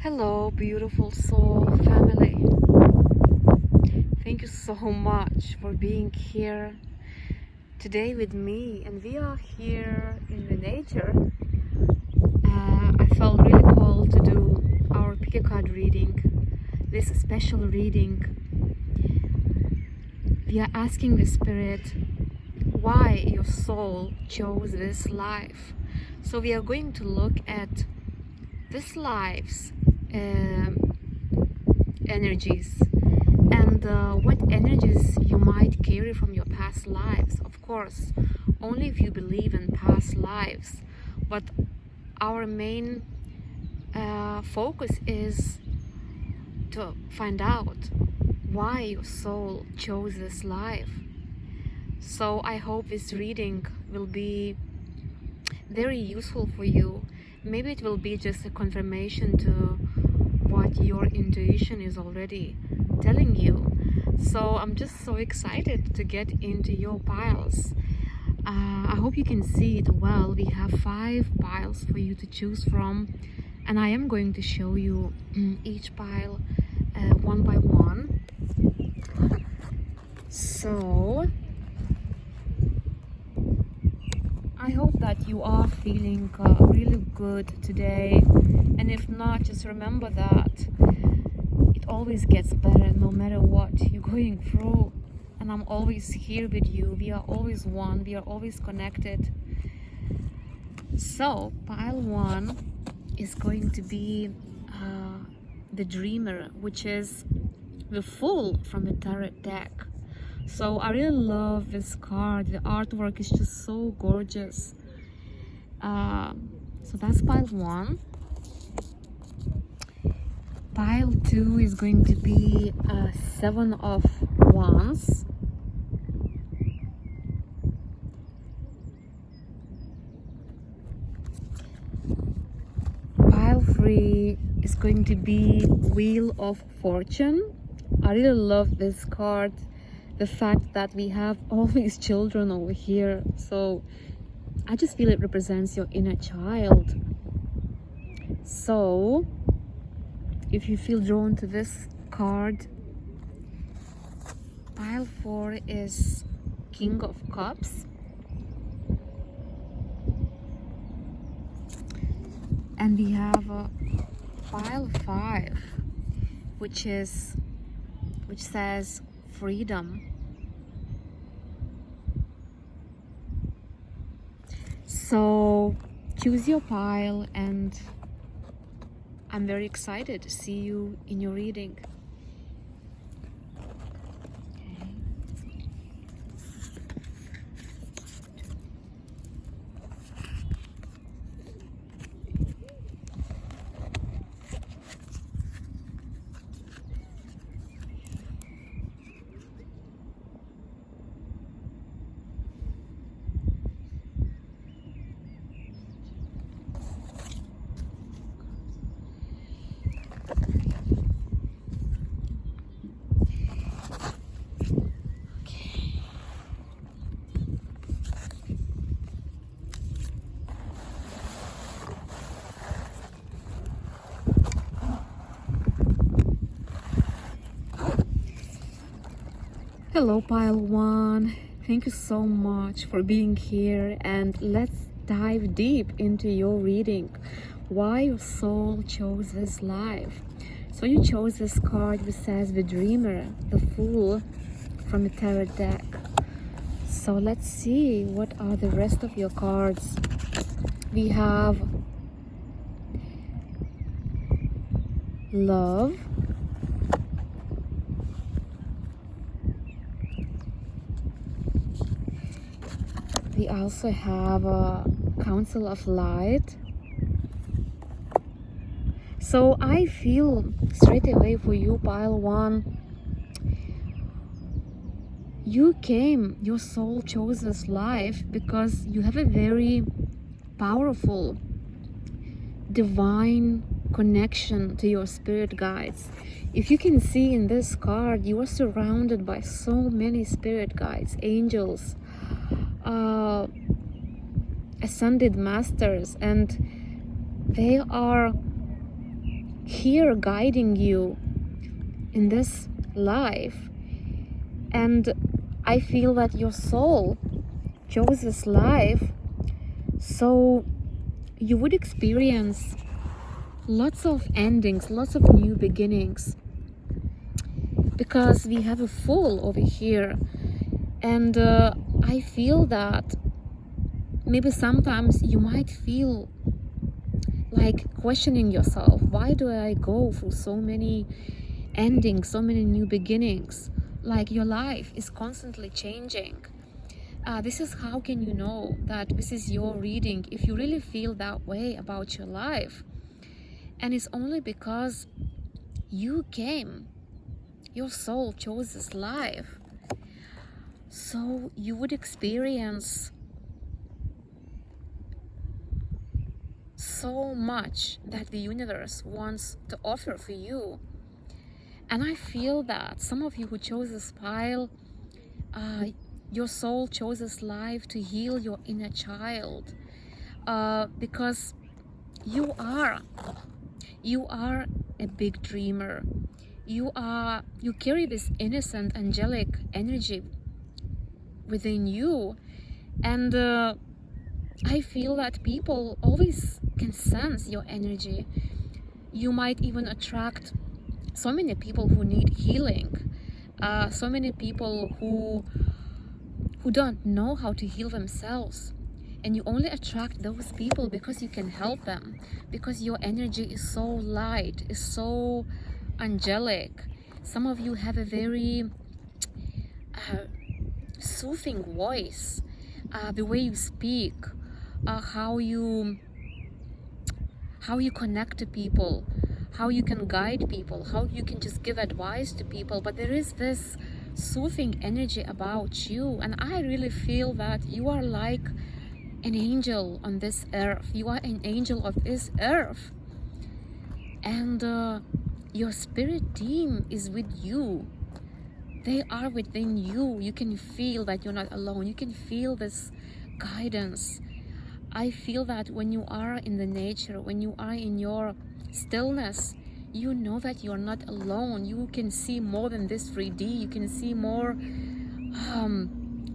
Hello, beautiful soul family. Thank you so much for being here today with me. And we are here in the nature. I felt really called to do our pick a card reading, this special reading. We are asking the spirit why your soul chose this life. So we are going to look at this life's energies and what energies you might carry from your past lives. Of course, only if you believe in past lives, but our main focus is to find out why your soul chose this life. So I hope this reading will be very useful for you. Maybe it will be just a confirmation to what your intuition is already telling you. So I'm just so excited to get into your piles. I hope you can see it well. We have 5 piles for you to choose from, and I am going to show you each pile one by one. So I hope that you are feeling really good today, and if not, just remember that it always gets better no matter what you're going through, and I'm always here with you. We are always one, we are always connected. So pile 1 is going to be the Dreamer, which is the Fool from the tarot deck. So I really love this card. The artwork is just so gorgeous. So that's pile 1. Pile 2 is going to be 7 of Wands. Pile 3 is going to be Wheel of Fortune. I really love this card. The fact that we have all these children over here, so I just feel it represents your inner child. So if you feel drawn to this card, pile 4 is King of Cups, and we have pile 5, which says Freedom. So choose your pile, and I'm very excited to see you in your reading. Hello pile 1, thank you so much for being here, and let's dive deep into your reading. Why your soul chose this life. So you chose this card which says the Dreamer, the Fool from the tarot deck. So let's see what are the rest of your cards. We have Love, we also have a Council of Light. So I feel straight away for you, pile 1, your soul chose this life because you have a very powerful divine connection to your spirit guides. If you can see in this card, you are surrounded by so many spirit guides, angels, ascended masters, and they are here guiding you in this life. And I feel that your soul chose this life so you would experience lots of endings, lots of new beginnings, because we have a fool over here. And I feel that maybe sometimes you might feel like questioning yourself, why do I go through so many endings, so many new beginnings? Like, your life is constantly changing. This is how can you know that this is your reading if you really feel that way about your life. And it's only because you came, your soul chose this life, so you would experience so much that the universe wants to offer for you. And I feel that some of you who chose this pile, your soul chose this life to heal your inner child, because you are a big dreamer. You carry this innocent, angelic energy within you, and I feel that people always can sense your energy. You might even attract so many people who need healing, so many people who don't know how to heal themselves, and you only attract those people because you can help them, because your energy is so light, is so angelic. Some of you have a very soothing voice, the way you speak, how you connect to people, how you can guide people, how you can just give advice to people. But there is this soothing energy about you, and I really feel that you are like an angel on this earth. You are an angel of this earth, and your spirit team is with you. They are within you. You can feel that you're not alone. You can feel this guidance. I feel that when you are in the nature, when you are in your stillness, you know that you're not alone. You can see more than this 3D. You can see more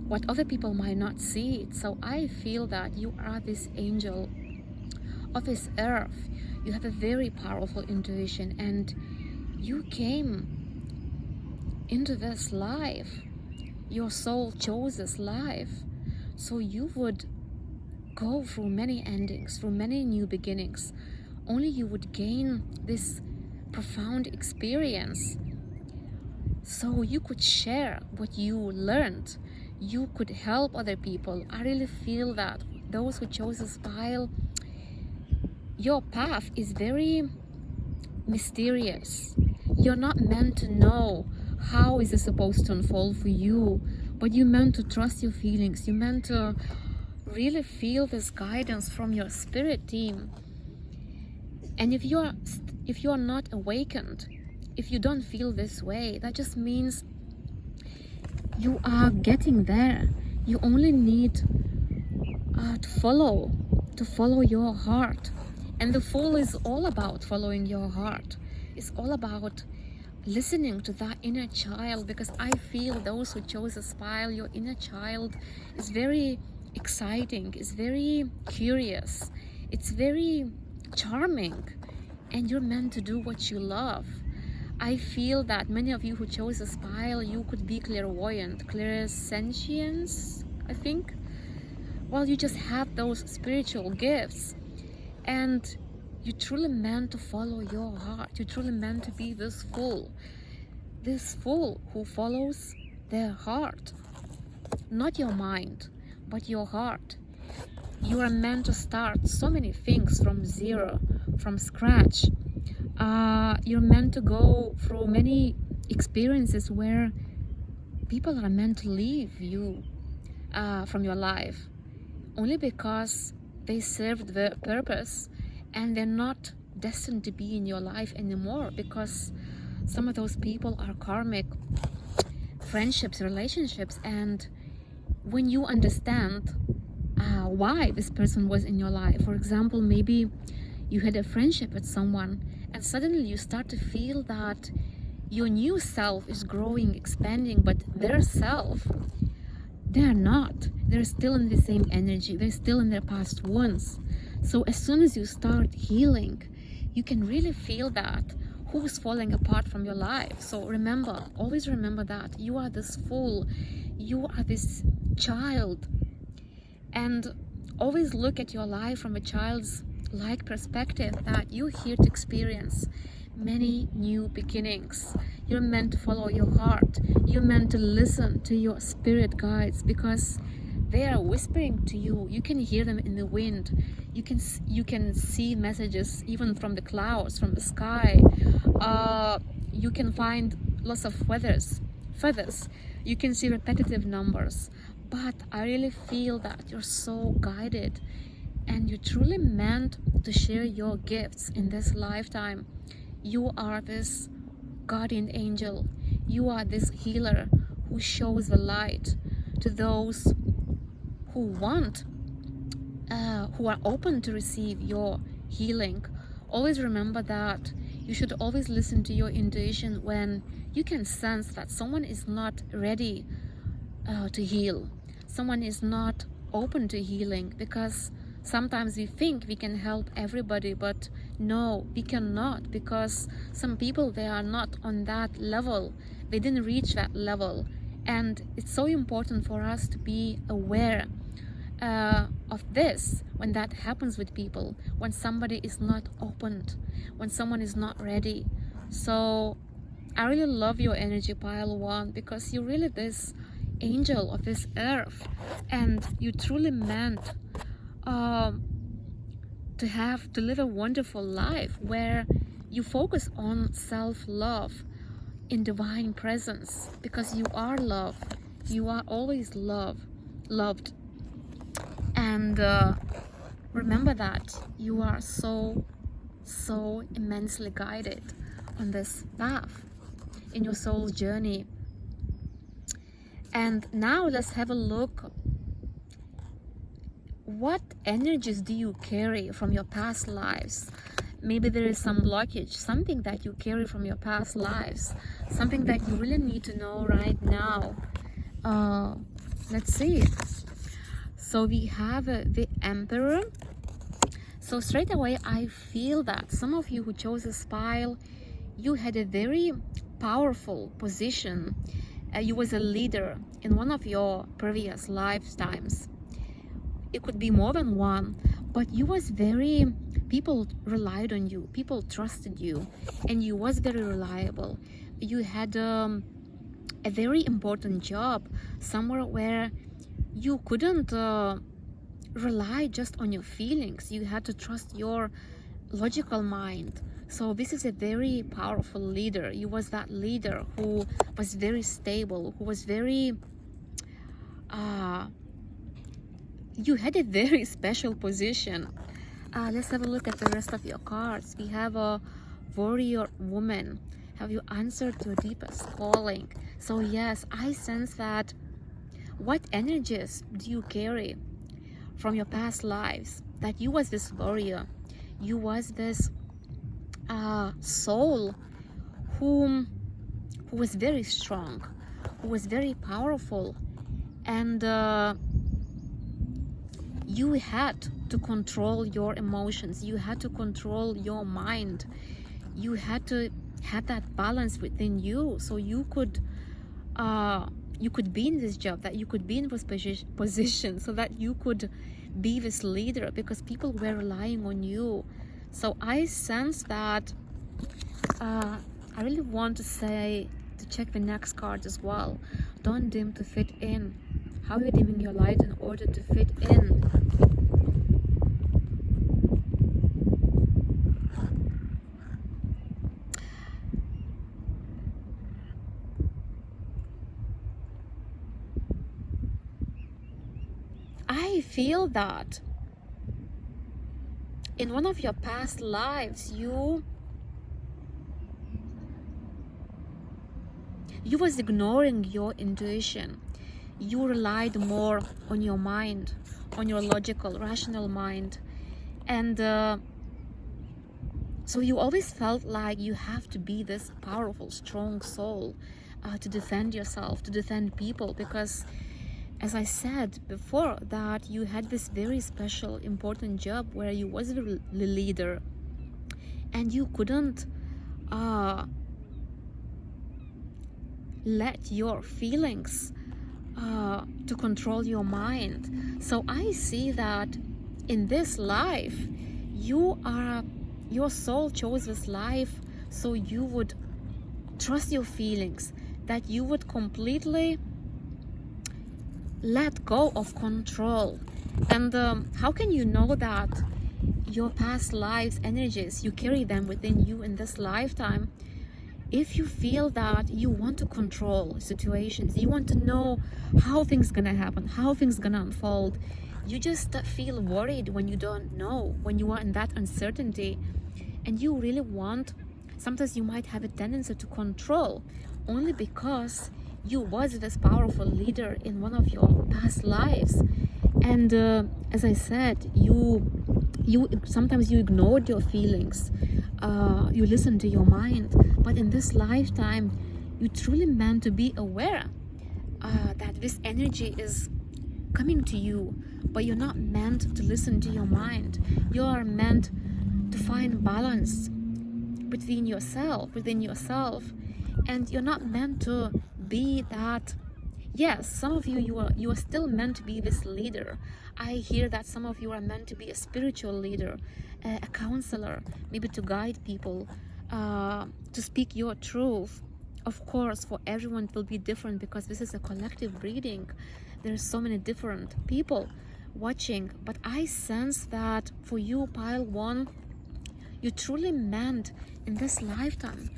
what other people might not see. So I feel that you are this angel of this earth. You have a very powerful intuition, and you came into this life. Your soul chose this life so you would go through many endings, through many new beginnings. Only you would gain this profound experience, so you could share what you learned. You could help other people. I really feel that those who chose this pile, your path is very mysterious. You're not meant to know how is it supposed to unfold for you, but you're meant to trust your feelings. You're meant to really feel this guidance from your spirit team. And if you are not awakened, if you don't feel this way, that just means you are getting there. You only need to follow your heart. And the Fool is all about following your heart. It's all about listening to that inner child, because I feel those who chose this pile, your inner child is very exciting, it's very curious, it's very charming, and you're meant to do what you love. I feel that many of you who chose this pile, you could be clairvoyant, clairsentience, I think. Well, you just have those spiritual gifts, and you're truly meant to follow your heart. You're truly meant to be this fool who follows their heart, not your mind, but your heart. You are meant to start so many things from zero, from scratch. You're meant to go through many experiences where people are meant to leave you from your life, only because they served their purpose and they're not destined to be in your life anymore, because some of those people are karmic friendships, relationships. And when you understand why this person was in your life, for example, maybe you had a friendship with someone and and suddenly you start to feel that your new self is growing, expanding, but their self, they're not. They're still in the same energy. They're still in their past wounds. So as soon as you start healing, you can really feel that who's falling apart from your life. So remember, always remember that you are this fool, you are this child, and always look at your life from a child's like perspective, that you're here to experience many new beginnings. You're meant to follow your heart. You're meant to listen to your spirit guides, because they are whispering to you. You can hear them in the wind. You can see messages even from the clouds, from the sky. You can find lots of feathers. You can see repetitive numbers. But I really feel that you're so guided, and you're truly meant to share your gifts in this lifetime. You are this guardian angel. You are this healer who shows the light to those who want, who are open to receive your healing. Always remember that you should always listen to your intuition when you can sense that someone is not ready to heal. Someone is not open to healing, because sometimes we think we can help everybody, but no, we cannot, because some people, they are not on that level. They didn't reach that level. And it's so important for us to be aware of this when that happens with people, when somebody is not opened, when someone is not ready. So I really love your energy, pile one, because you're really this angel of this earth, and you truly meant to live a wonderful life where you focus on self-love in divine presence, because you are love. You are always loved, and remember that you are so immensely guided on this path in your soul journey. And now let's have a look. What energies do you carry from your past lives? Maybe there is some blockage, something that you carry from your past lives, something that you really need to know right now. Let's see. So we have the Emperor. So straight away I feel that some of you who chose this pile, you had a very powerful position. You was a leader in one of your previous lifetimes. It could be more than one, but you was very, people relied on you, people trusted you, and you was very reliable. You had a very important job somewhere where you couldn't rely just on your feelings. You had to trust your logical mind. So this is a very powerful leader. You was that leader who was very stable, who was very you had a very special position. Let's have a look at the rest of your cards. We have a warrior woman. Have you answered your deepest calling? So yes, I sense that. What energies do you carry from your past lives? That you was this warrior, you was this soul who was very strong, who was very powerful, and you had to control your emotions, you had to control your mind, you had to have that balance within you, so you could be in this job, that you could be in this position, so that you could be this leader, because people were relying on you. So I sense that I really want to say to check the next card as well. Don't dim to fit in. How are you dimming your light in order to fit in? I feel that in one of your past lives you was ignoring your intuition. You relied more on your mind, on your logical, rational mind, and So you always felt like you have to be this powerful, strong soul to defend yourself, to defend people, because as I said before, that you had this very special, important job where you was the leader, and you couldn't let your feelings to control your mind. So I see that in this life, your soul chose this life so you would trust your feelings, that you would completely let go of control. And how can you know that your past lives energies, you carry them within you in this lifetime, if you feel that you want to control situations, you want to know how things gonna happen, how things gonna unfold, you just feel worried when you don't know, when you are in that uncertainty, and you really want, sometimes you might have a tendency to control only because you was this powerful leader in one of your past lives. And as I said, you sometimes you ignored your feelings, you listened to your mind, but in this lifetime you truly meant to be aware that this energy is coming to you, but you're not meant to listen to your mind. You are meant to find balance within yourself, and you're not meant to be that. Yes, some of you are still meant to be this leader. I hear that some of you are meant to be a spiritual leader, a counselor, maybe to guide people, to speak your truth. Of course, for everyone it will be different because this is a collective reading. There's so many different people watching, but I sense that for you, pile one, you truly meant in this lifetime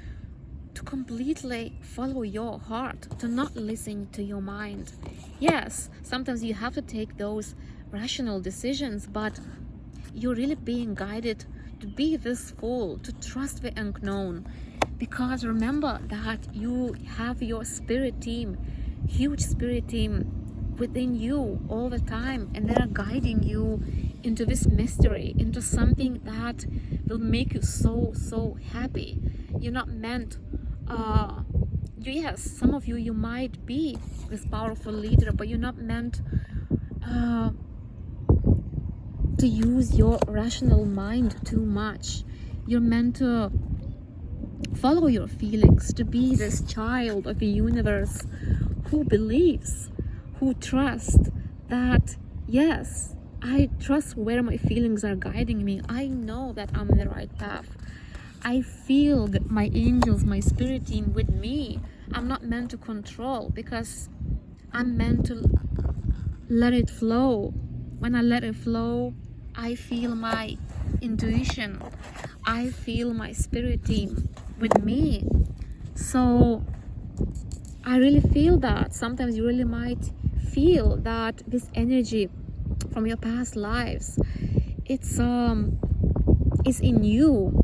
to completely follow your heart, to not listen to your mind. Yes, sometimes you have to take those rational decisions, but you're really being guided to be this fool, to trust the unknown. Because remember that you have your spirit team, huge spirit team within you all the time, and they are guiding you into this mystery, into something that will make you so happy. You're not meant yes, some of you might be this powerful leader, but you're not meant to use your rational mind too much. You're meant to follow your feelings, to be this child of the universe who believes, who trusts that, yes, I trust where my feelings are guiding me. I know that I'm on the right path. I feel that my angels, my spirit team with me. I'm not meant to control because I'm meant to let it flow. When I let it flow, I feel my intuition. I feel my spirit team with me. So I really feel that. Sometimes you really might feel that this energy from your past lives, it's in you.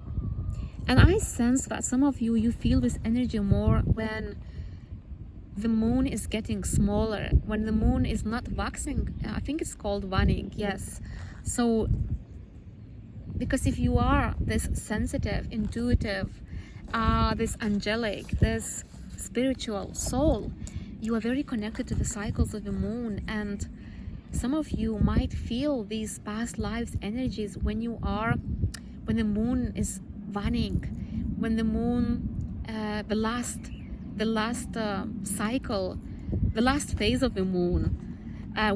And I sense that some of you feel this energy more when the moon is getting smaller, when the moon is not waxing. I think it's called waning, yes. So, because if you are this sensitive, intuitive, this angelic, this spiritual soul, you are very connected to the cycles of the moon, and some of you might feel these past lives energies when the moon is waning, when the moon, the last cycle, the last phase of the moon,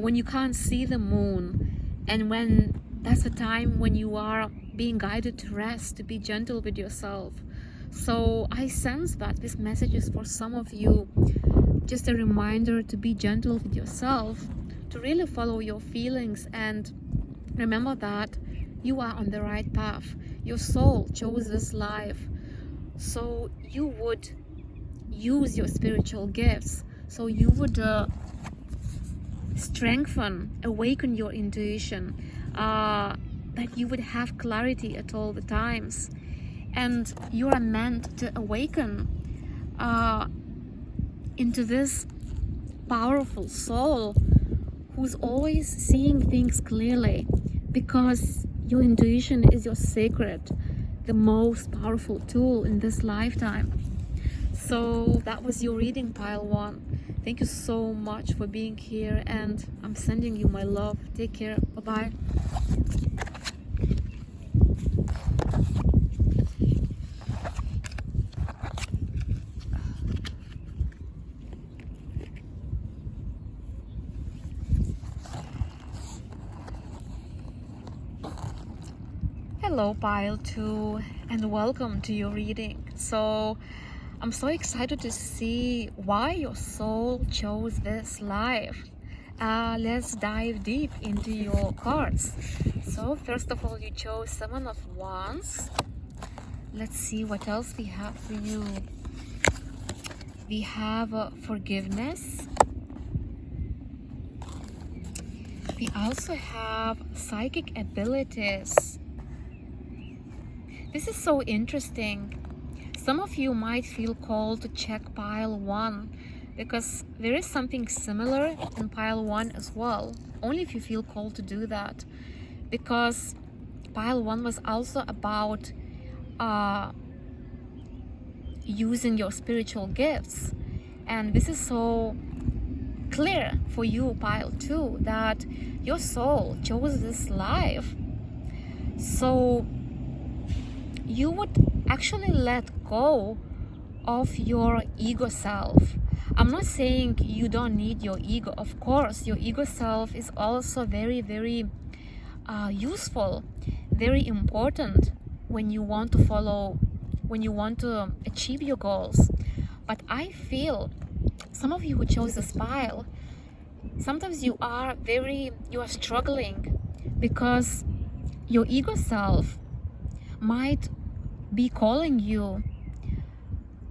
when you can't see the moon, and when that's the time when you are being guided to rest, to be gentle with yourself. So I sense that this message is for some of you, just a reminder to be gentle with yourself, to really follow your feelings, and remember that you are on the right path. Your soul chose this life, so you would use your spiritual gifts, so you would strengthen, awaken your intuition, that you would have clarity at all the times, and you are meant to awaken into this powerful soul who's always seeing things clearly, because your intuition is your secret, the most powerful tool in this lifetime. So that was your reading, pile 1. Thank you so much for being here, and I'm sending you my love. Take care. Bye-bye. Hello, pile 2, and welcome to your reading. So I'm so excited to see why your soul chose this life. Let's dive deep into your cards. So first of all, you chose 7 of Wands. Let's see what else we have for you. We have forgiveness. We also have psychic abilities. This is so interesting. Some of you might feel called to check pile 1 because there is something similar in pile 1 as well. Only if you feel called to do that. Because pile 1 was also about using your spiritual gifts. And this is so clear for you, pile 2, that your soul chose this life. So you would actually let go of your ego self. I'm not saying you don't need your ego. Of course, your ego self is also very, very useful, very important when you want to achieve your goals. But I feel some of you who chose this pile, sometimes you are struggling because your ego self might be calling you,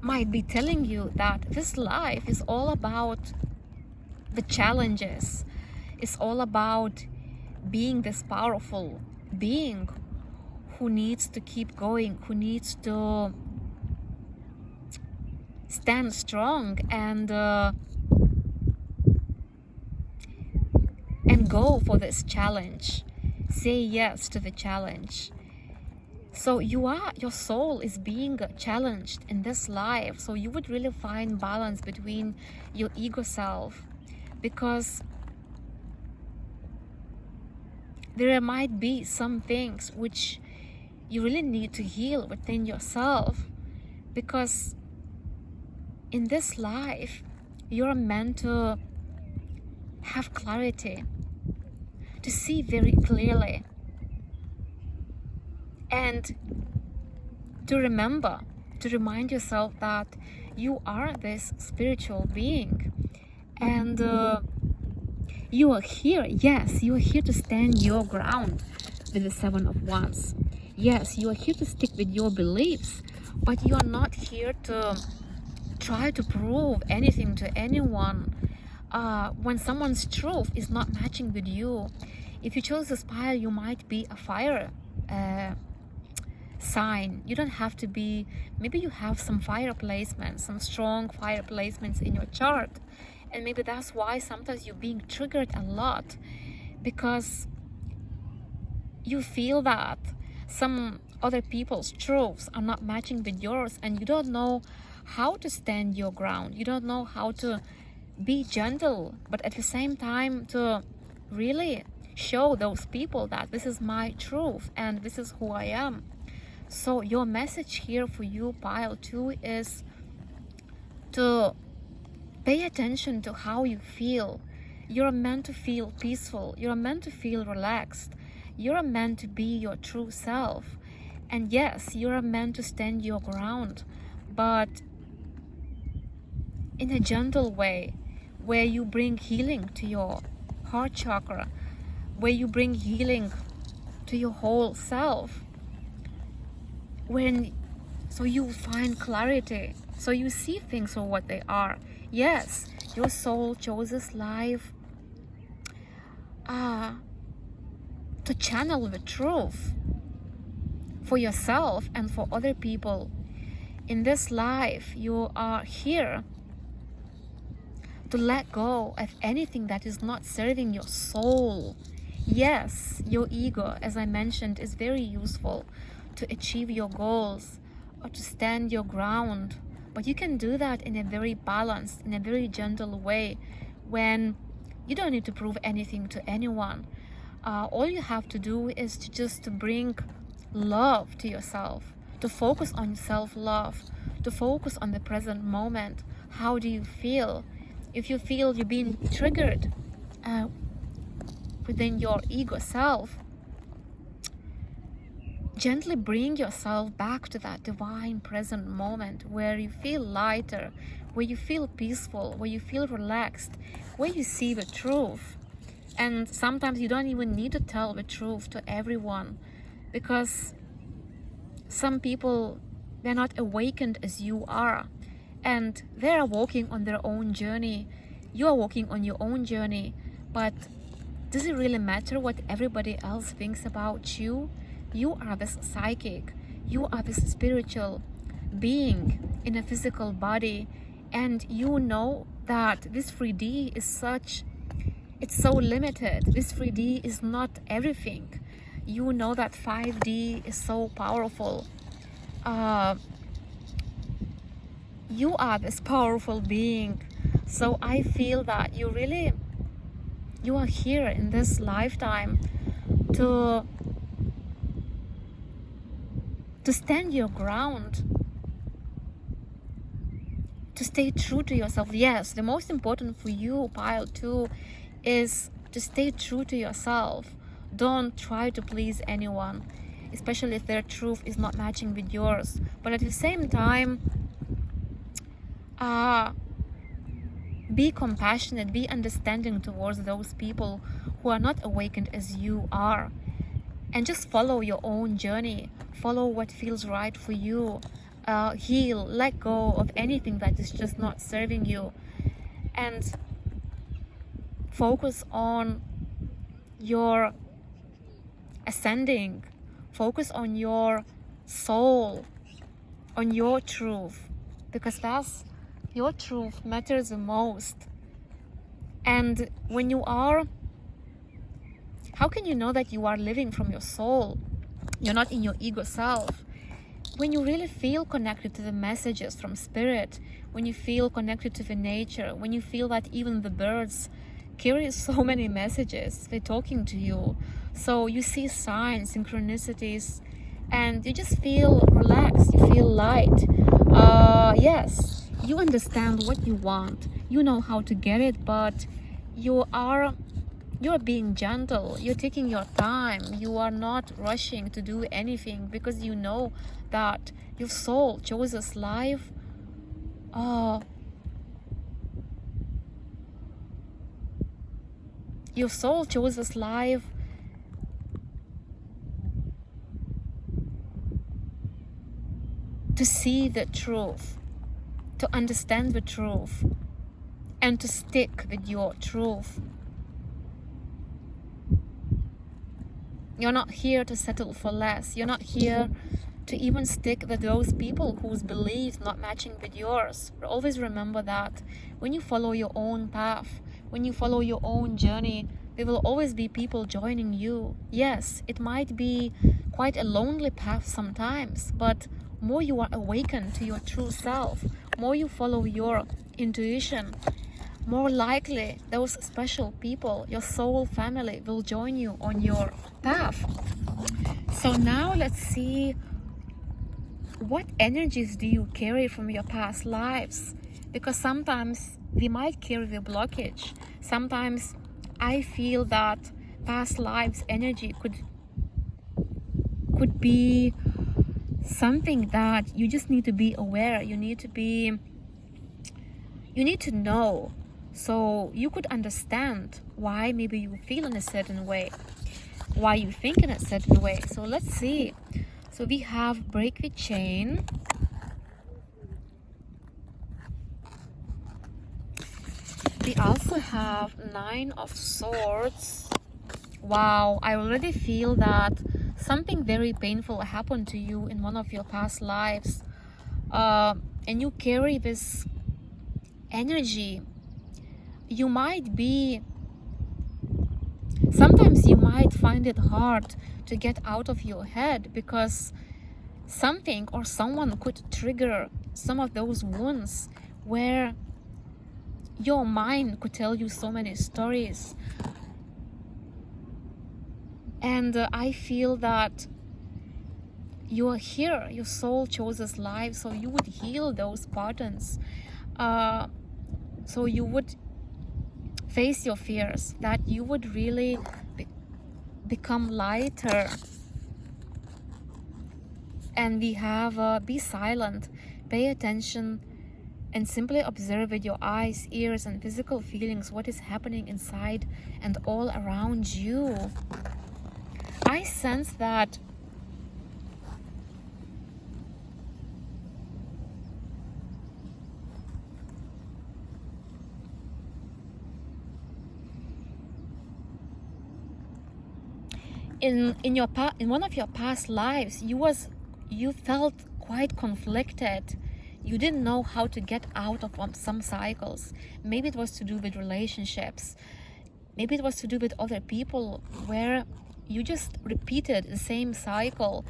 might be telling you that this life is all about the challenges. It's all about being this powerful being who needs to keep going, who needs to stand strong and go for this challenge. Say yes to the challenge. So your soul is being challenged in this life. So you would really find balance between your ego self, because there might be some things which you really need to heal within yourself, because in this life you're meant to have clarity, to see very clearly, and to remind yourself that you are this spiritual being, and you are here. Yes, you are here to stand your ground with the 7 of Wands. Yes, you are here to stick with your beliefs, but you are not here to try to prove anything to anyone. When someone's truth is not matching with you, if you chose this pile, you might be a fire sign. You don't have to be. Maybe you have some fire placements, some strong fire placements in your chart, and maybe that's why sometimes you're being triggered a lot, because you feel that some other people's truths are not matching with yours, and you don't know how to stand your ground. You don't know how to be gentle, but at the same time to really show those people that this is my truth and this is who I am. So your message here for you, pile 2, is to pay attention to how you feel. You're meant to feel peaceful. You're meant to feel relaxed. You're meant to be your true self. And yes, you're meant to stand your ground, but in a gentle way, where you bring healing to your heart chakra, where you bring healing to your whole self. So you find clarity, so you see things for what they are. Yes, your soul chose this life to channel the truth for yourself and for other people. In this life, you are here to let go of anything that is not serving your soul. Yes, your ego, as I mentioned, is very useful to achieve your goals or to stand your ground. But you can do that in a very balanced, in a very gentle way, when you don't need to prove anything to anyone. All you have to do is to just to bring love to yourself, to focus on self-love, to focus on the present moment. How do you feel? If you feel you're being triggered within your ego self, gently bring yourself back to that divine present moment where you feel lighter, where you feel peaceful, where you feel relaxed, where you see the truth. And sometimes you don't even need to tell the truth to everyone, because some people, they're not awakened as you are, and they are walking on their own journey. You are walking on your own journey, but does it really matter what everybody else thinks about you? You are this psychic, you are this spiritual being in a physical body, and you know that this 3D is it's so limited. This 3D is not everything. You know that 5D is so powerful. You are this powerful being. So I feel that you are here in this lifetime to stand your ground, to stay true to yourself. Yes, the most important for you, pile 2, is to stay true to yourself. Don't try to please anyone, especially if their truth is not matching with yours. But at the same time, be compassionate, be understanding towards those people who are not awakened as you are. And just follow your own journey. Follow what feels right for you. Heal, let go of anything that is just not serving you. And focus on your ascending. Focus on your soul, on your truth. Because that's your truth matters the most. And when you are, how can you know that you are living from your soul? You're not in your ego self. When you really feel connected to the messages from spirit, when you feel connected to the nature, when you feel that even the birds carry so many messages, they're talking to you. So you see signs, synchronicities, and you just feel relaxed, you feel light. Yes, you understand what you want, you know how to get it, but you're being gentle, you're taking your time, you are not rushing to do anything, because you know that your soul chose this life your soul chose this life to see the truth, to understand the truth, and to stick with your truth. You're not here to settle for less. You're not here to even stick with those people whose beliefs not matching with yours. But always remember that when you follow your own path, when you follow your own journey, there will always be people joining you. Yes, it might be quite a lonely path sometimes, but more you are awakened to your true self, more you follow your intuition, more likely those special people, your soul family, will join you on your path. So now let's see, what energies do you carry from your past lives? Because sometimes we might carry the blockage. Sometimes I feel that past lives energy could be something that you just need to be aware. You need to know, so you could understand why maybe you feel in a certain way, why you think in a certain way. So let's see. So we have break the chain, we also have 9 of Swords. Wow, I already feel that something very painful happened to you in one of your past lives, and you carry this energy. You might be, sometimes you might find it hard to get out of your head, because something or someone could trigger some of those wounds where your mind could tell you so many stories. And I feel that you are here, your soul chose this life, so you would heal those patterns. So you would face your fears, that you would really become lighter. And we have be silent, pay attention, and simply observe with your eyes, ears, and physical feelings what is happening inside and all around you. I sense that in one of your past lives, you felt quite conflicted. You didn't know how to get out of some cycles. Maybe it was to do with relationships. Maybe it was to do with other people, where you just repeated the same cycle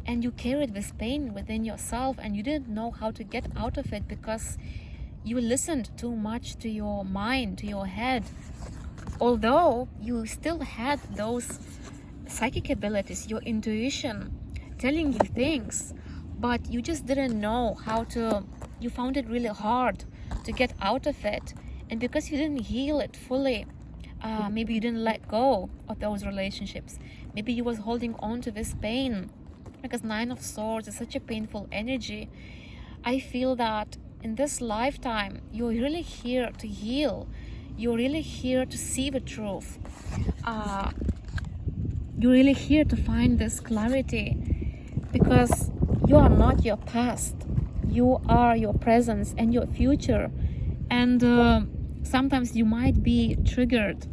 and you carried this pain within yourself and you didn't know how to get out of it because you listened too much to your mind, to your head. Although you still had those psychic abilities, your intuition telling you things, but you just didn't know how to, you found it really hard to get out of it. And because you didn't heal it fully, maybe you didn't let go of those relationships. Maybe you was holding on to this pain, because 9 of Swords is such a painful energy. I feel that in this lifetime, you're really here to heal. You're really here to see the truth. You're really here to find this clarity, because you are not your past. You are your presence and your future. And sometimes you might be triggered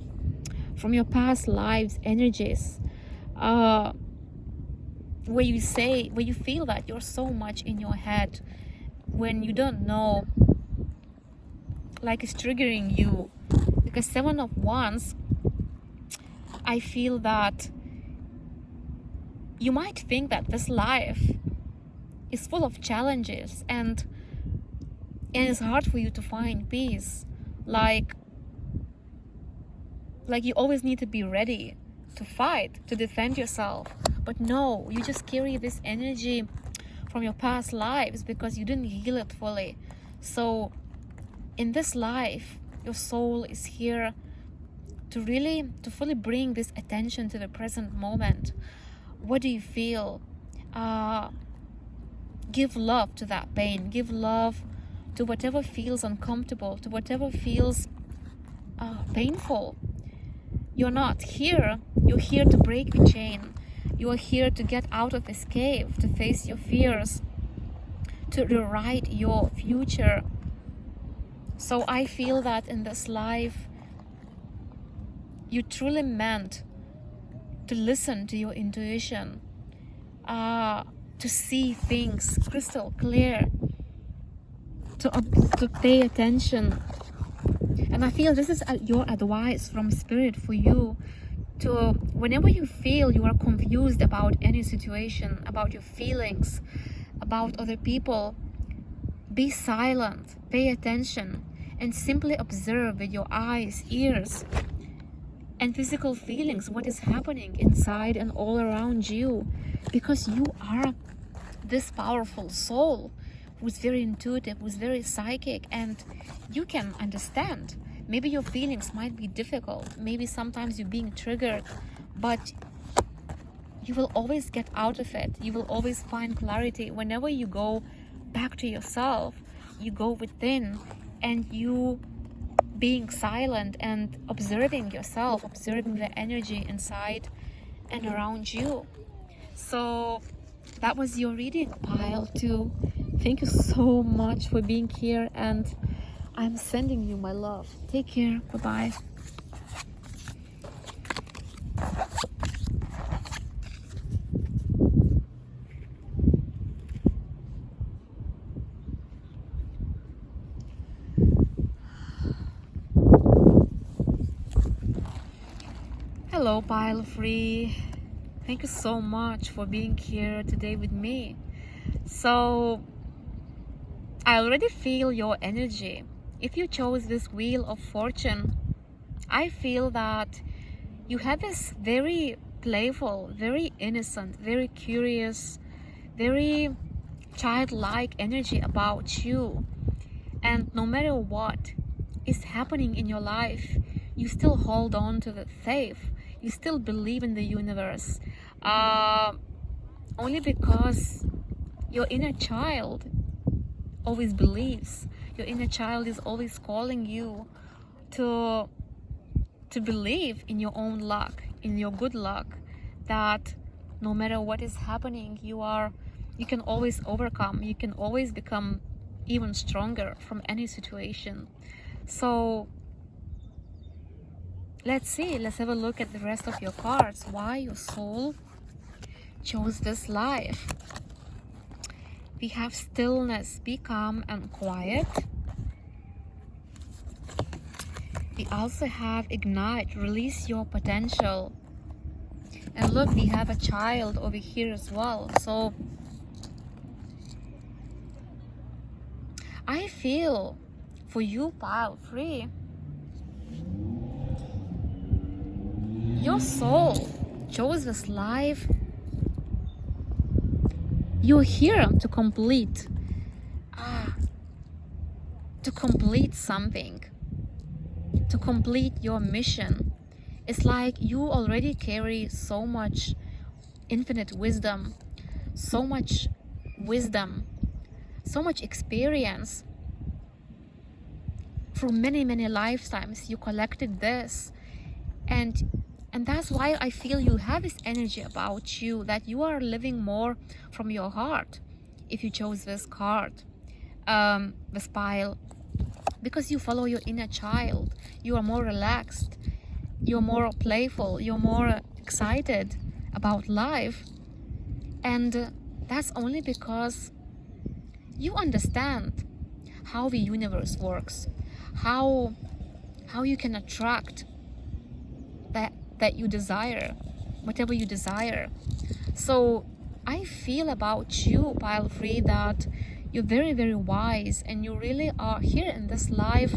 from your past lives energies, where you feel that you're so much in your head when you don't know, like it's triggering you. Because 7 of Wands, I feel that you might think that this life is full of challenges and it's hard for you to find peace. Like you always need to be ready to fight, to defend yourself. But no, you just carry this energy from your past lives because you didn't heal it fully. So in this life, your soul is here to fully bring this attention to the present moment. What do you feel? Give love to that pain. Give love to whatever feels uncomfortable, to whatever feels painful. You're not here. You're here to break the chain. You are here to get out of this cave, to face your fears, to rewrite your future. So I feel that in this life, you truly meant to listen to your intuition, to see things crystal clear, to pay attention. And I feel this is your advice from Spirit for you, to whenever you feel you are confused about any situation, about your feelings, about other people, be silent, pay attention, and simply observe with your eyes, ears, and physical feelings what is happening inside and all around you. Because you are this powerful soul who's very intuitive, who's very psychic, and you can understand. Maybe your feelings might be difficult, maybe sometimes you're being triggered, but you will always get out of it. You will always find clarity. Whenever you go back to yourself, you go within, and you being silent and observing yourself, observing the energy inside and around you. So that was your reading, Pile 2. Thank you so much for being here, and I'm sending you my love. Take care. Bye-bye. Hello, Pile 3. Thank you so much for being here today with me. So I already feel your energy. If you chose this Wheel of Fortune, I feel that you have this very playful, very innocent, very curious, very childlike energy about you. And no matter what is happening in your life, you still hold on to the faith. You still believe in the universe. Only because your inner child always believes. Your inner child is always calling you to believe in your own luck, in your good luck, that no matter what is happening, you can always overcome, you can always become even stronger from any situation. So let's have a look at the rest of your cards, why your soul chose this life. We have stillness, be calm and quiet. We also have ignite, release your potential. And look, we have a child over here as well. So I feel for you, pile 3, your soul chose this life. You're here to complete something, to complete your mission. It's like you already carry so much infinite wisdom, so much experience. From many lifetimes you collected this, and that's why I feel you have this energy about you, that you are living more from your heart if you chose this card, this pile, because you follow your inner child. You are more relaxed, you're more playful, you're more excited about life. And that's only because you understand how the universe works, how you can attract that you desire, whatever you desire. So I feel about you, pile 3, that you're very wise, and you really are here in this life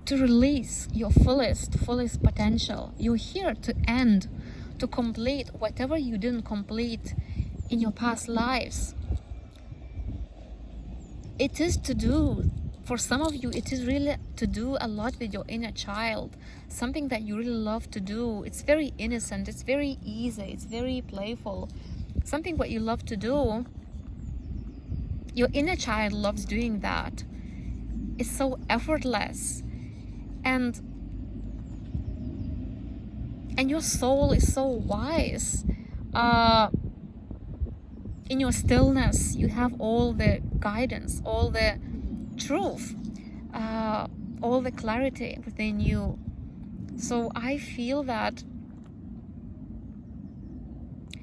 to release your fullest potential. You're here to complete whatever you didn't complete in your past lives. It is to do, for some of you, it is really to do a lot with your inner child, something that you really love to do. It's very innocent, it's very easy, it's very playful, something what you love to do. Your inner child loves doing that. It's so effortless, and your soul is so wise. In your stillness, you have all the guidance, all the truth, all the clarity within you. So I feel that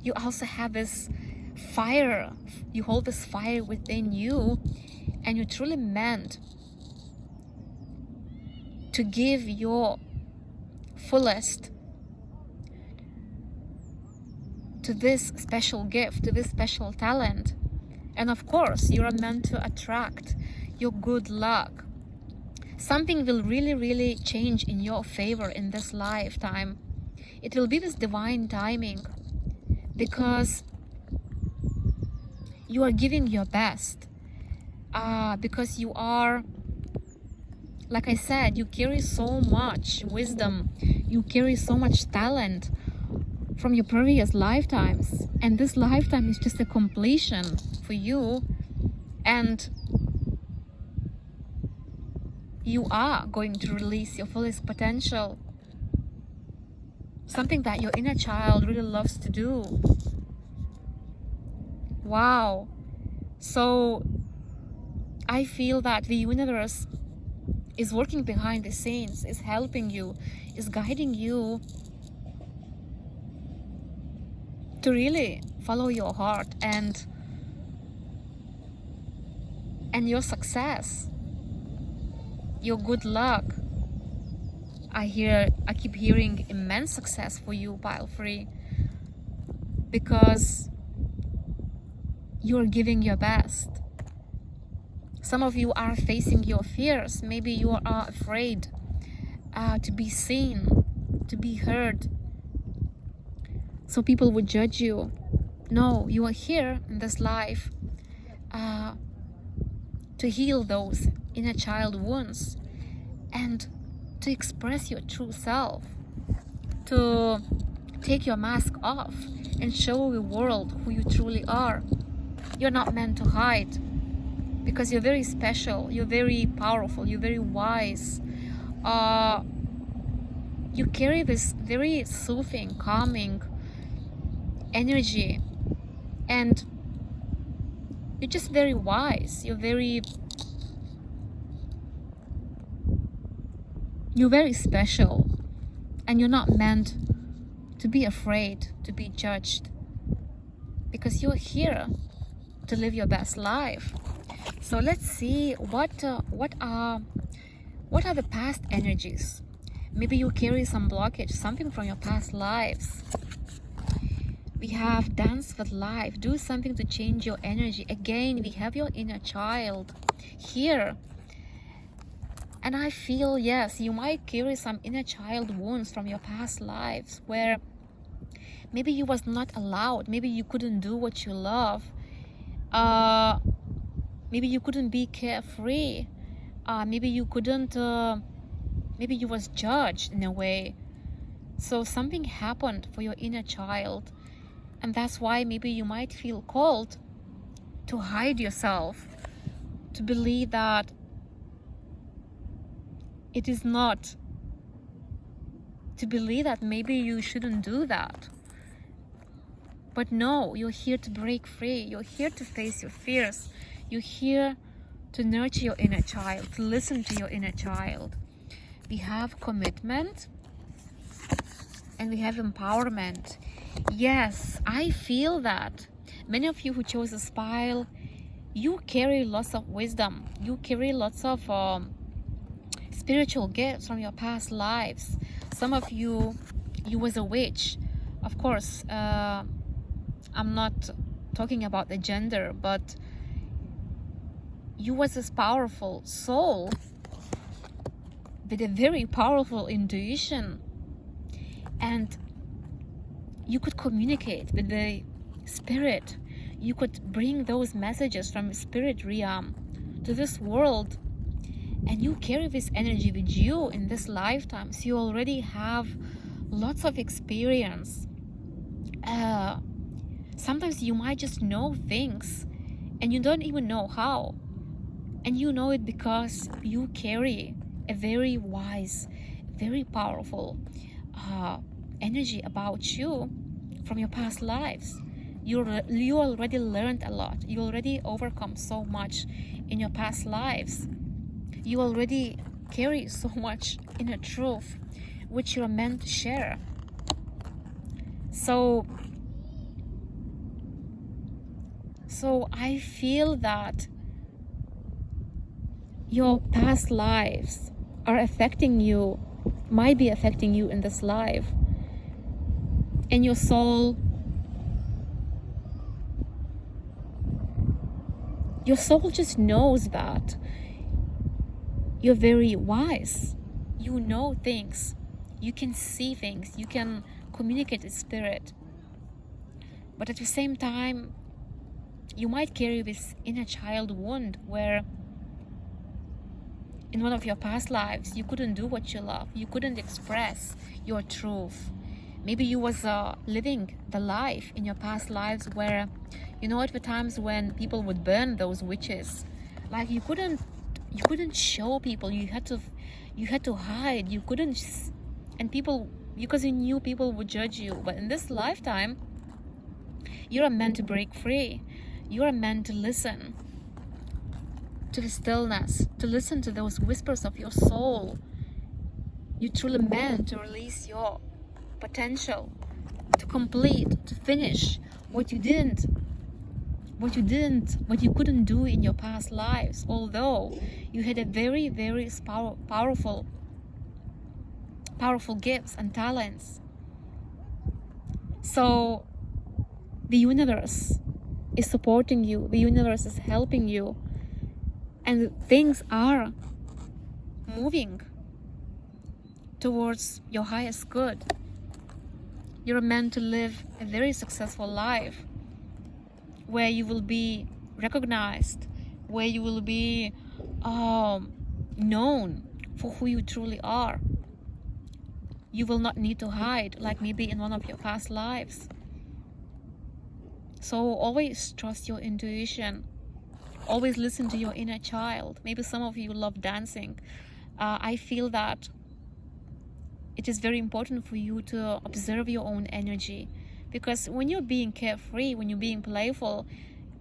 you also have this fire, you hold this fire within you, and you're truly meant to give your fullest to this special gift, to this special talent. And of course, you are meant to attract your good luck. Something will really change in your favor in this lifetime. It will be this divine timing, because you are giving your best, because you are, like I said, you carry so much wisdom, you carry so much talent from your previous lifetimes, and this lifetime is just a completion for you, and you are going to release your fullest potential, something that your inner child really loves to do. Wow. So I feel that the universe is working behind the scenes, is helping you, is guiding you to really follow your heart and your success, your good luck. I keep hearing immense success for you, pile 3, because you're giving your best. Some of you are facing your fears. Maybe you are afraid to be seen, to be heard, so people would judge you. No, you are here in this life to heal those inner child wounds and to express your true self, to take your mask off and show the world who you truly are. You're not meant to hide, because you're very special, you're very powerful, you're very wise. You carry this very soothing, calming energy, and you're just very wise. You're very special, and you're not meant to be afraid to be judged, because you're here to live your best life. So let's see what are the past energies. Maybe you carry some blockage, something from your past lives. We have dance with life. Do something to change your energy. Again, we have your inner child here. And I feel, yes, you might carry some inner child wounds from your past lives, where maybe you was not allowed. Maybe you couldn't do what you love. Maybe you couldn't be carefree. Maybe you couldn't, maybe you was judged in a way. So something happened for your inner child. And that's why maybe you might feel called to hide yourself, to believe that it is not, to believe that maybe you shouldn't do that. But no, you're here to break free. You're here to face your fears. You're here to nurture your inner child, to listen to your inner child. We have commitment and we have empowerment. Yes, I feel that. Many of you who chose a spiral, you carry lots of wisdom. You carry lots of spiritual gifts from your past lives. Some of you was a witch. Of course, I'm not talking about the gender, but you was this powerful soul with a very powerful intuition, and you could communicate with the spirit. You could bring those messages from the spirit realm to this world, and you carry this energy with you in this lifetime. So you already have lots of experience. Sometimes you might just know things and you don't even know how, and you know it because you carry a very wise, very powerful energy about you from your past lives. You already learned a lot. You already overcome so much in your past lives. You already carry so much inner truth, which you're meant to share. So I feel that your past lives are affecting you, might be affecting you in this life. And your soul just knows that you're very wise. You know things. You can see things. You can communicate with spirit. But at the same time, you might carry this inner child wound where in one of your past lives, you couldn't do what you love. You couldn't express your truth. Maybe you was living the life in your past lives where, you know, at the times when people would burn those witches, like you couldn't show people. You had to hide. You couldn't, and people, because you knew people would judge you. But in this lifetime, you are meant to break free. You are meant to listen to the stillness, to listen to those whispers of your soul. You truly meant to release your potential, to complete, to finish what you couldn't do in your past lives, although you had a very, very powerful gifts and talents. So the universe is supporting you, the universe is helping you, and things are moving towards your highest good. You're meant to live a very successful life where you will be recognized, where you will be known for who you truly are. You will not need to hide like maybe in one of your past lives. So always trust your intuition. Always listen to your inner child. Maybe some of you love dancing. I feel that it is very important for you to observe your own energy, because when you're being carefree, when you're being playful,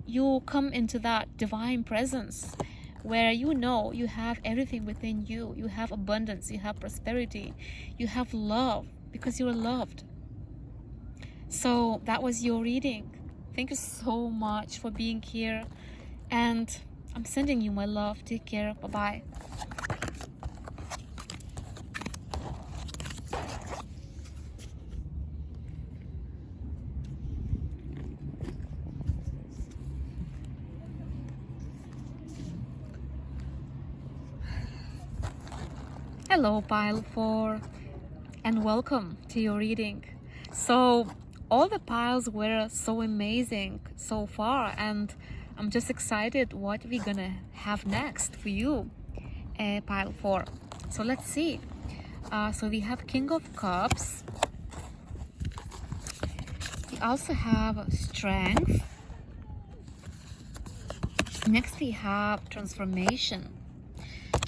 you come into that divine presence where you know you have everything within you. You have abundance, you have prosperity, you have love, because you're loved. So that was your reading. Thank you so much for being here, and I'm sending you my love. Take care. Bye-bye. Hello, pile 4, and welcome to your reading. So all the piles were so amazing so far, and I'm just excited what we're gonna have next for you, pile 4. So let's see. So we have King of Cups. We also have Strength. Next we have Transformation.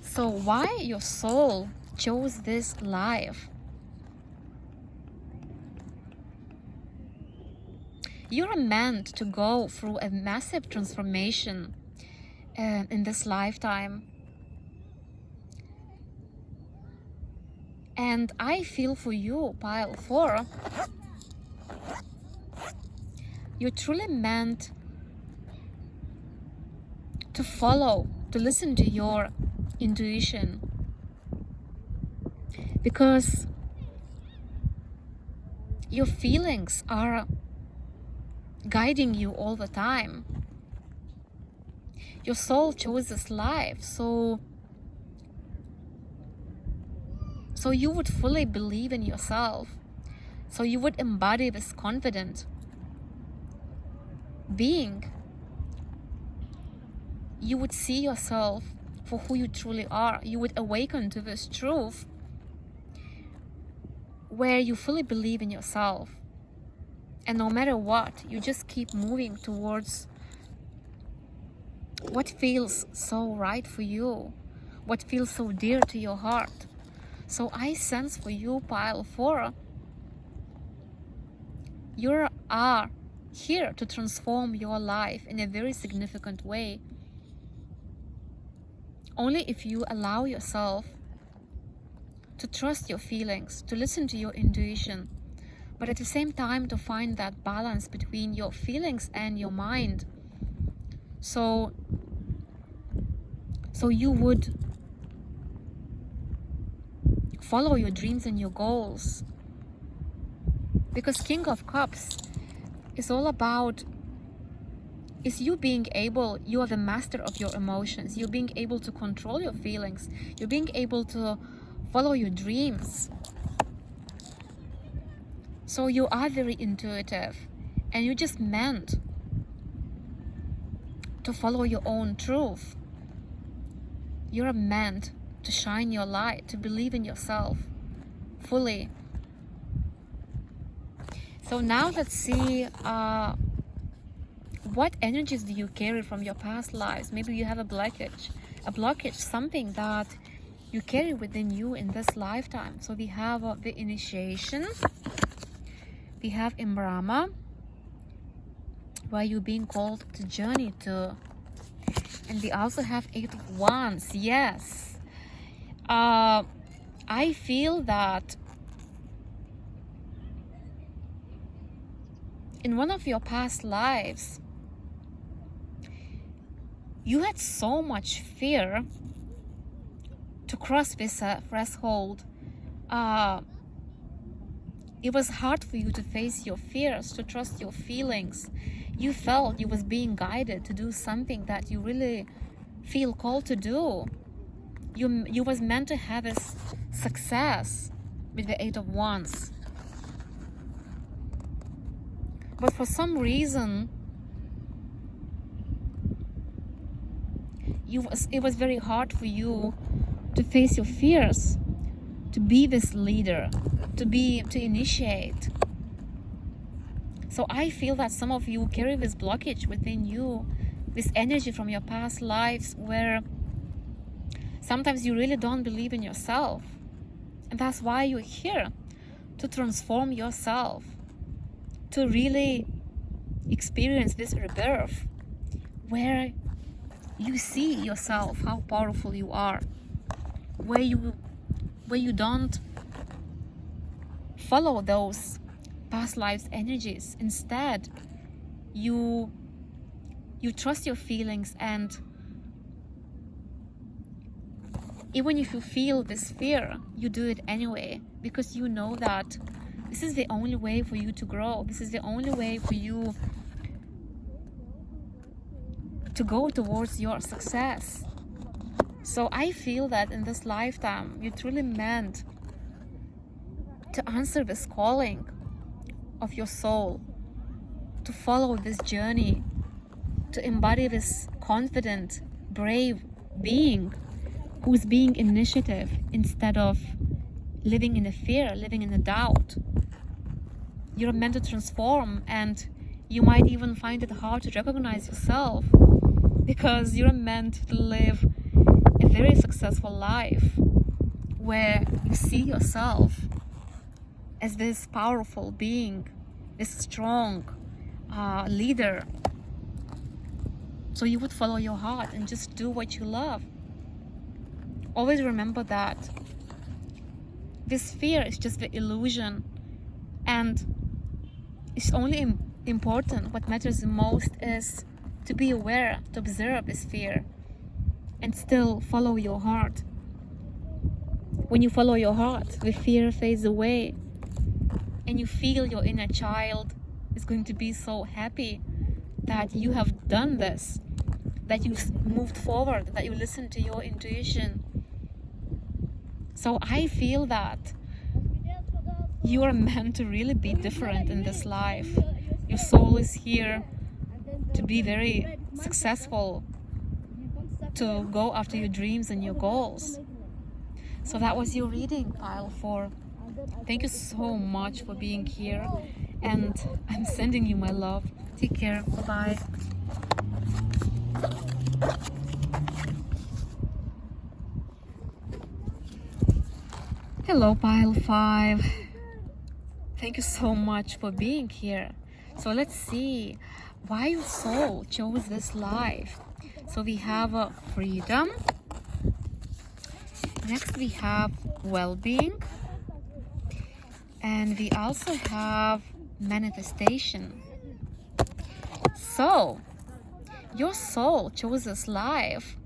So why your soul chose this life? You're meant to go through a massive transformation in this lifetime. And I feel for you, pile 4, you're truly meant to follow, to listen to your intuition, because your feelings are guiding you all the time. Your soul chose this life, so you would fully believe in yourself, so you would embody this confident being. You would see yourself for who you truly are. You would awaken to this truth where you fully believe in yourself, and no matter what, you just keep moving towards what feels so right for you, what feels so dear to your heart. So I sense for you, pile 4, you are here to transform your life in a very significant way. Only if you allow yourself to trust your feelings, to listen to your intuition, but at the same time to find that balance between your feelings and your mind. So you would follow your dreams and your goals. Because King of Cups is all about, is you being able, you are the master of your emotions. You're being able to control your feelings. You're being able to follow your dreams. So you are very intuitive, and you just meant to follow your own truth. You're meant to shine your light, to believe in yourself fully. So now let's see, what energies do you carry from your past lives? Maybe you have a blockage, something that you carry within you in this lifetime. So we have the initiation, we have Imbrama, where you're being called to journey to, and we also have 8 of Wands. Yes, I feel that in one of your past lives, you had so much fear to cross this threshold. It was hard for you to face your fears, to trust your feelings. You felt you was being guided to do something that you really feel called to do. You was meant to have this success with the Eight of Wands. But for some reason, it was very hard for you to face your fears, to be this leader, to initiate. So I feel that some of you carry this blockage within you, this energy from your past lives, where sometimes you really don't believe in yourself. And that's why you're here, to transform yourself, to really experience this rebirth, where you see yourself, how powerful you are, where you don't follow those past lives energies. Instead, you trust your feelings, and even if you feel this fear, you do it anyway, because you know that this is the only way for you to grow. This is the only way for you to go towards your success. So I feel that in this lifetime, you're truly meant to answer this calling of your soul, to follow this journey, to embody this confident, brave being who's being initiative instead of living in a fear, living in a doubt. You're meant to transform, and you might even find it hard to recognize yourself, because you're meant to live a very successful life where you see yourself as this powerful being, this strong leader. So you would follow your heart and just do what you love. Always remember that this fear is just the illusion, and it's only important. What matters the most is to be aware, to observe this fear, and still follow your heart. When you follow your heart, the fear fades away, and you feel your inner child is going to be so happy that you have done this, that you moved forward, that you listened to your intuition. So I feel that you are meant to really be different in this life. Your soul is here to be very successful, to go after your dreams and your goals. So that was your reading, pile 4. Thank you so much for being here, and I'm sending you my love. Take care. Bye-bye. Hello, pile 5. Thank you so much for being here. So let's see why your soul chose this life. So we have freedom. Next we have well-being. And we also have manifestation. So your soul chose this life,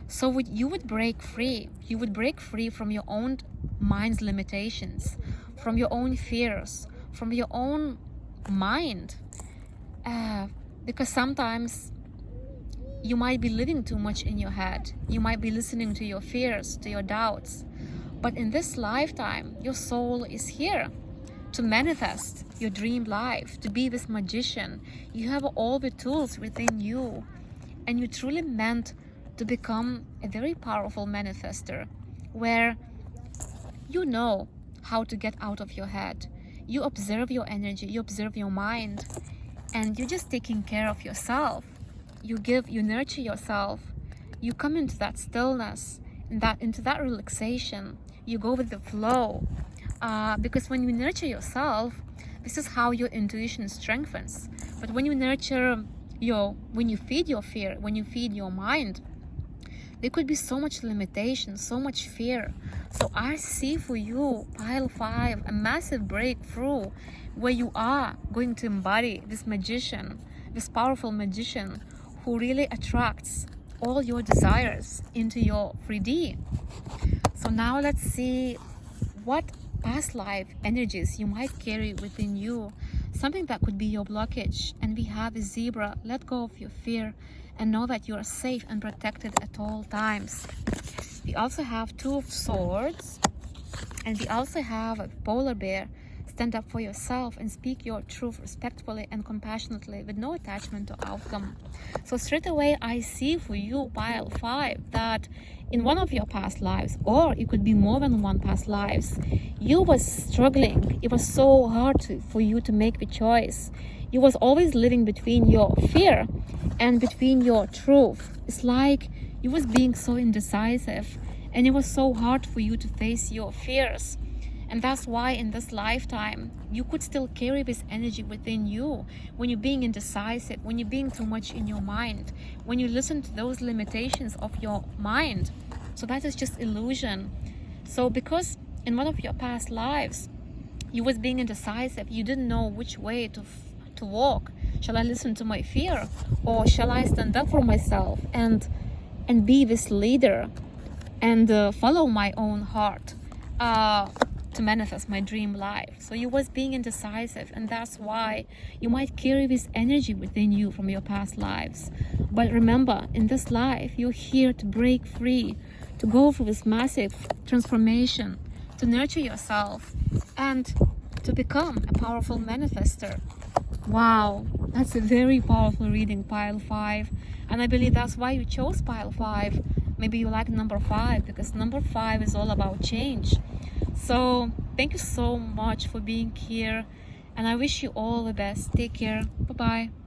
so you would break free. You would break free from your own mind's limitations, from your own fears, from your own mind. Because sometimes you might be living too much in your head. You might be listening to your fears, to your doubts. But in this lifetime, your soul is here to manifest your dream life, to be this magician. You have all the tools within you, and you're truly meant to become a very powerful manifester, where you know how to get out of your head. You observe your energy, you observe your mind, and you're just taking care of yourself. You nurture yourself. You come into that stillness, into that relaxation. You go with the flow. Because when you nurture yourself, this is how your intuition strengthens. But when you when you feed your fear, when you feed your mind, there could be so much limitation, so much fear. So I see for you, pile 5, a massive breakthrough where you are going to embody this magician, this powerful magician who really attracts all your desires into your 3D. So now let's see what past life energies you might carry within you, something that could be your blockage. And we have a zebra. Let go of your fear and know that you are safe and protected at all times. We also have two of swords, and we also have a polar bear. Stand up for yourself and speak your truth respectfully and compassionately with no attachment to outcome. So straight away I see for you, pile 5, that in one of your past lives, or it could be more than one past lives, you was struggling. It was so hard for you to make the choice. You was always living between your fear and between your truth. It's like you was being so indecisive, and it was so hard for you to face your fears. And that's why in this lifetime, you could still carry this energy within you when you're being indecisive, when you're being too much in your mind, when you listen to those limitations of your mind. So that is just illusion. So because in one of your past lives, you was being indecisive, you didn't know which way to walk. Shall I listen to my fear, or shall I stand up for myself and be this leader and follow my own heart? To manifest my dream life. So you was being indecisive, and that's why you might carry this energy within you from your past lives. But remember, in this life, you're here to break free, to go through this massive transformation, to nurture yourself, and to become a powerful manifester. Wow, that's a very powerful reading, pile 5. And I believe that's why you chose pile 5. Maybe you like number 5, because number 5 is all about change. So thank you so much for being here, and I wish you all the best. Take care. Bye-bye.